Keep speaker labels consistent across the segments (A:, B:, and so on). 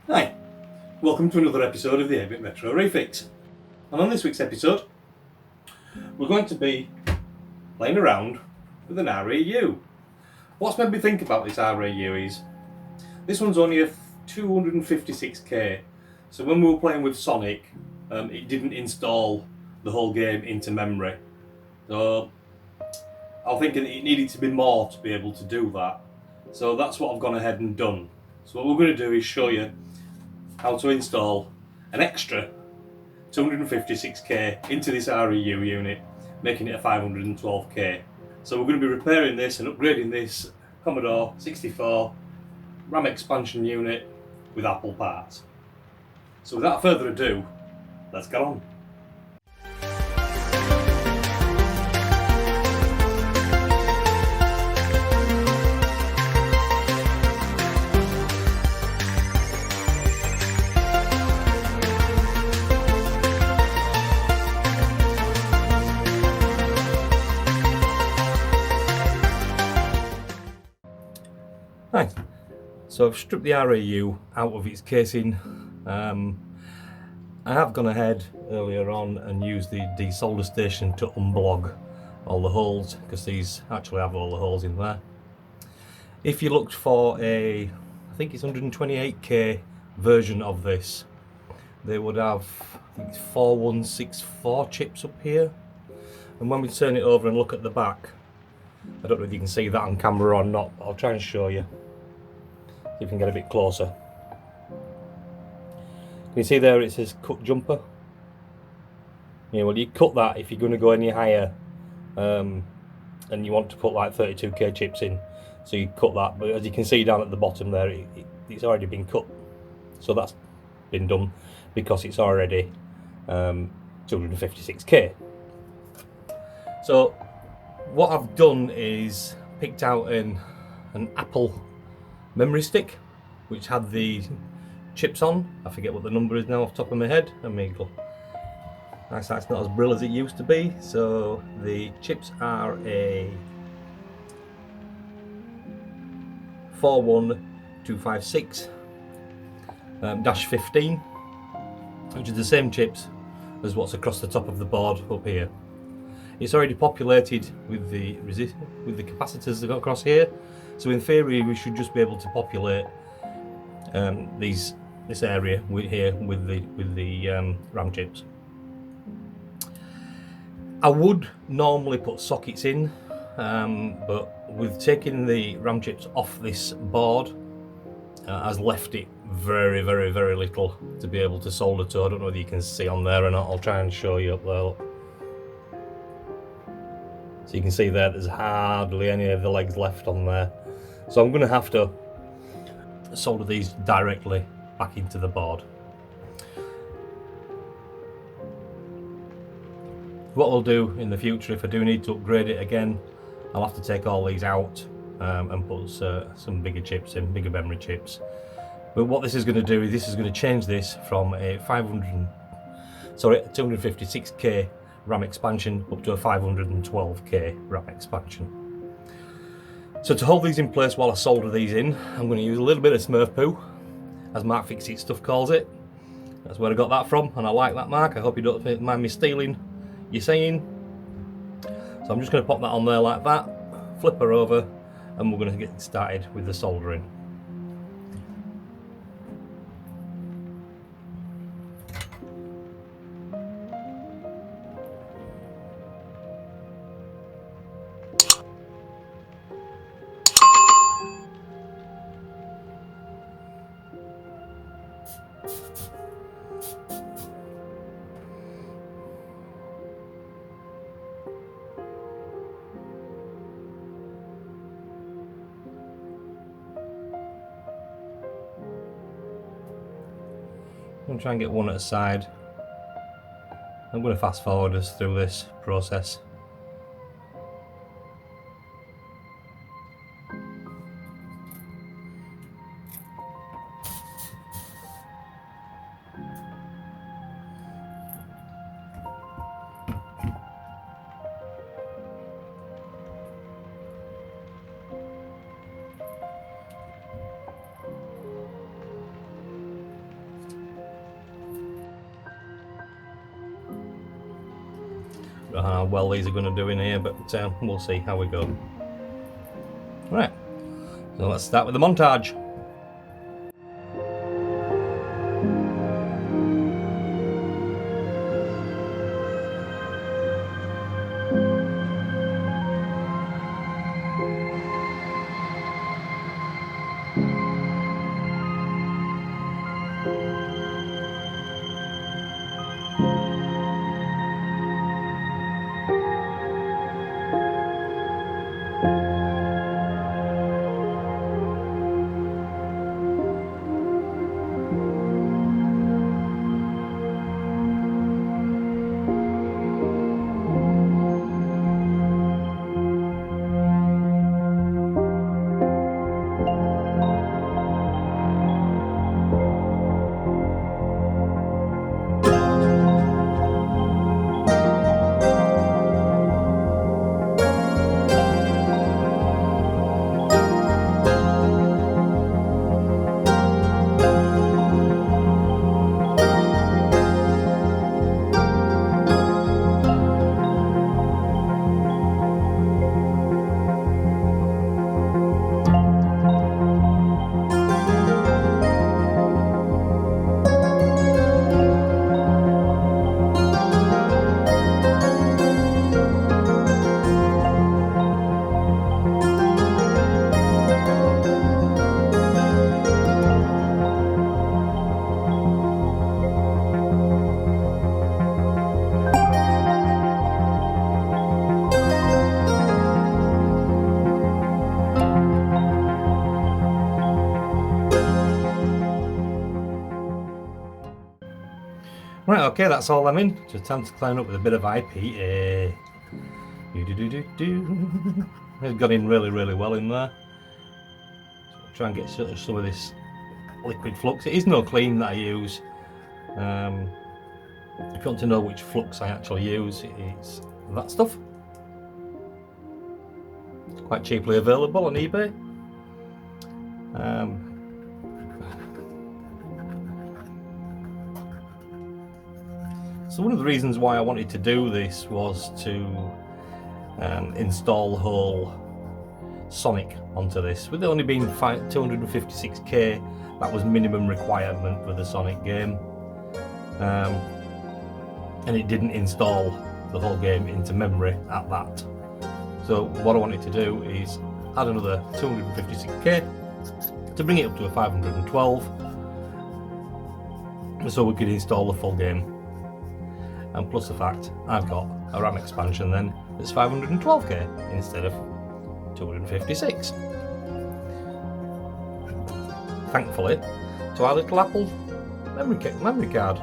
A: Hi, welcome to another episode of the 8-Bit Retro Refix. And on this week's episode, we're going to be playing around with an REU. What's made me think about this REU is, this one's only a 256k, so when we were playing with Sonic, it didn't install the whole game into memory. So I think it needed to be more to be able to do that. So that's what I've gone ahead and done. So what we're going to do is show you how to install an extra 256k into this REU unit, making it a 512k. So we're going to be repairing this and upgrading this Commodore 64 RAM expansion unit with Apple parts. So without further ado, let's get on. Right, so I've stripped the REU out of its casing. I have gone ahead earlier on and used the desolder station to unblog all the holes, because these actually have all the holes in there. If you looked for I think it's 128k version of this, they would have, I think it's 4164 chips up here. And when we turn it over and look at the back, I don't know if you can see that on camera or not, I'll try and show you. You can get a bit closer. Can you see there it says cut jumper? Yeah, well, you cut that if you're going to go any higher, and you want to put like 32k chips in, so you cut that. But as you can see down at the bottom there, it's already been cut, so that's been done because it's already 256k. So what I've done is picked out an Apple memory stick which had the chips on. I forget what the number is now off the top of my head. That's not as brilliant as it used to be. So the chips are a 41256 -15, which is the same chips as what's across the top of the board up here. It's already populated with the capacitors that go across here, so in theory we should just be able to populate this area here with the RAM chips. I would normally put sockets in, but with taking the RAM chips off this board, has left it very little to be able to solder to. I don't know whether you can see on there or not. I'll try and show you up there. So you can see there's hardly any of the legs left on there. So I'm going to have to solder these directly back into the board. What we'll do in the future, if I do need to upgrade it again, I'll have to take all these out and put some bigger chips in, bigger memory chips. But what this is going to do is this is going to change this from a 256k RAM expansion up to a 512k RAM expansion. So to hold these in place while I solder these in, I'm going to use a little bit of Smurf poo, as Mark Fix It Stuff calls it. That's where I got that from, and I like that, Mark. I hope you don't mind me stealing your saying. So I'm just going to pop that on there like that, flip her over, and we're going to get started with the soldering. I'm going to try and get one at a side. I'm going to fast forward us through this process. how well these are going to do in here, but we'll see how we go. Right, so let's start with the montage. Right, okay, that's all I'm in. Just time to clean up with a bit of IPA. It's got in really well in there. So I'll try and get some of this liquid flux. It is no clean that I use. If you want to know which flux I actually use, it's that stuff. It's quite cheaply available on eBay. So one of the reasons why I wanted to do this was to install the whole Sonic onto this. With it only being 256k, that was minimum requirement for the Sonic game, and it didn't install the whole game into memory at that. So what I wanted to do is add another 256k to bring it up to a 512, so we could install the full game. And plus the fact I've got a RAM expansion then that's 512k instead of 256. Thankfully, to our little Apple memory card.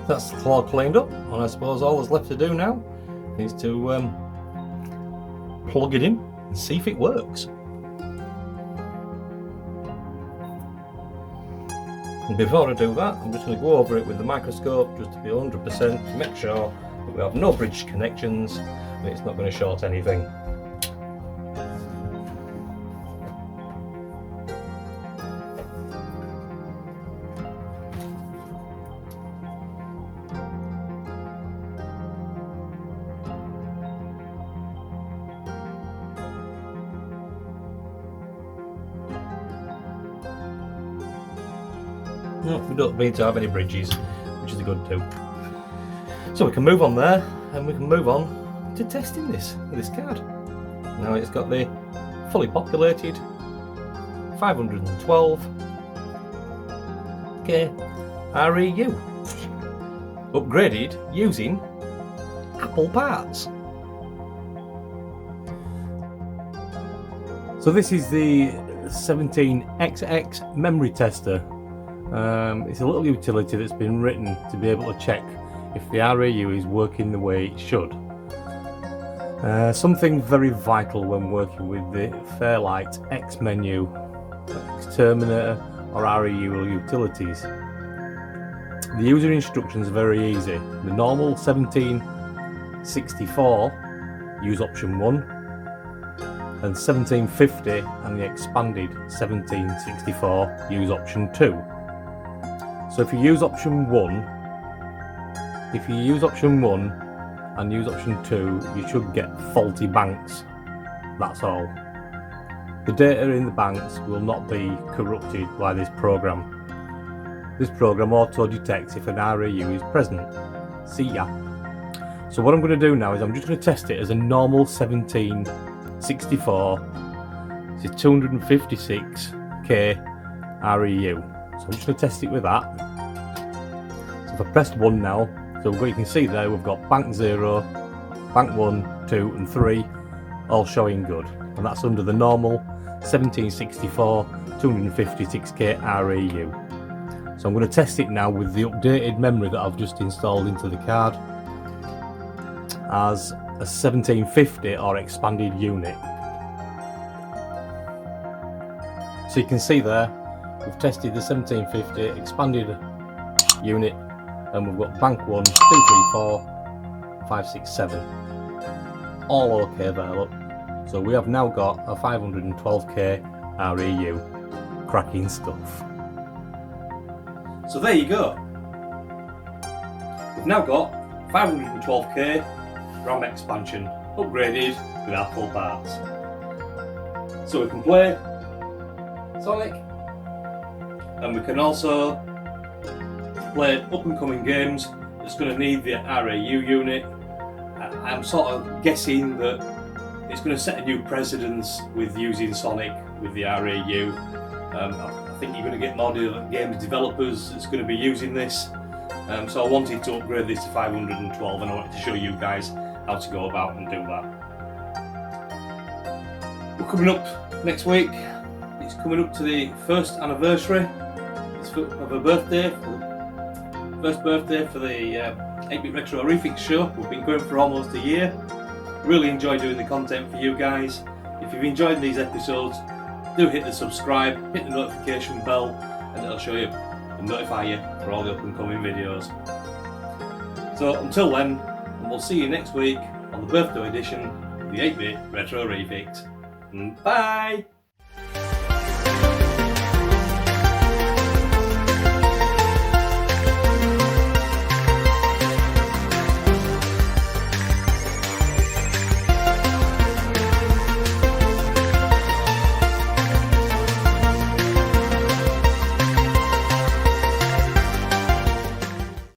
A: That's all cleaned up, and I suppose all that's left to do now is to plug it in and see if it works. And before I do that, I'm just going to go over it with the microscope just to be 100% to make sure that we have no bridge connections and it's not going to short anything. No, we don't need to have any bridges, which is a good too. So we can move on there, and we can move on to testing this card. Now it's got the fully populated 512k REU, upgraded using Apple parts. So this is the 17XX memory tester. It's a little utility that's been written to be able to check if the REU is working the way it should. Something very vital when working with the Fairlight X menu, Terminator or REU utilities. The user instructions are very easy. The normal 1764 use option 1 and 1750 and the expanded 1764 use option 2. So if you use option 1 and use option 2, you should get faulty banks. That's all. The data in the banks will not be corrupted by this program. This program auto detects if an REU is present. See ya. So what I'm going to do now is I'm just going to test it as a normal 1764. It's a 256k REU. So I'm just going to test it with that. So if I pressed 1 now, so what you can see there, we've got bank 0, bank 1, 2 and 3 all showing good. And that's under the normal 1764 256k REU. So I'm going to test it now with the updated memory that I've just installed into the card as a 1750 or expanded unit. So you can see there, we've tested the 1750 expanded unit and we've got bank 1, 2, 3, 4, 5, 6, 7. All okay there, look. So we have now got a 512k REU. Cracking stuff. So there you go. We've now got 512k RAM expansion upgraded with our full parts. So we can play Sonic and we can also play up and coming games that's going to need the REU unit. I'm sort of guessing that it's going to set a new precedence with using Sonic with the REU. I think you're going to get more games developers that's going to be using this. So I wanted to upgrade this to 512 and I wanted to show you guys how to go about and do that. We're coming up next week. It's coming up to the first anniversary of a birthday, first birthday for the 8-Bit Retro Refix show. We've been going for almost a year. Really enjoy doing the content for you guys. If you've enjoyed these episodes, do hit the subscribe, hit the notification bell, and it'll show you and notify you for all the up and coming videos. So until then, we'll see you next week on the birthday edition of the 8-Bit Retro Refix. Bye!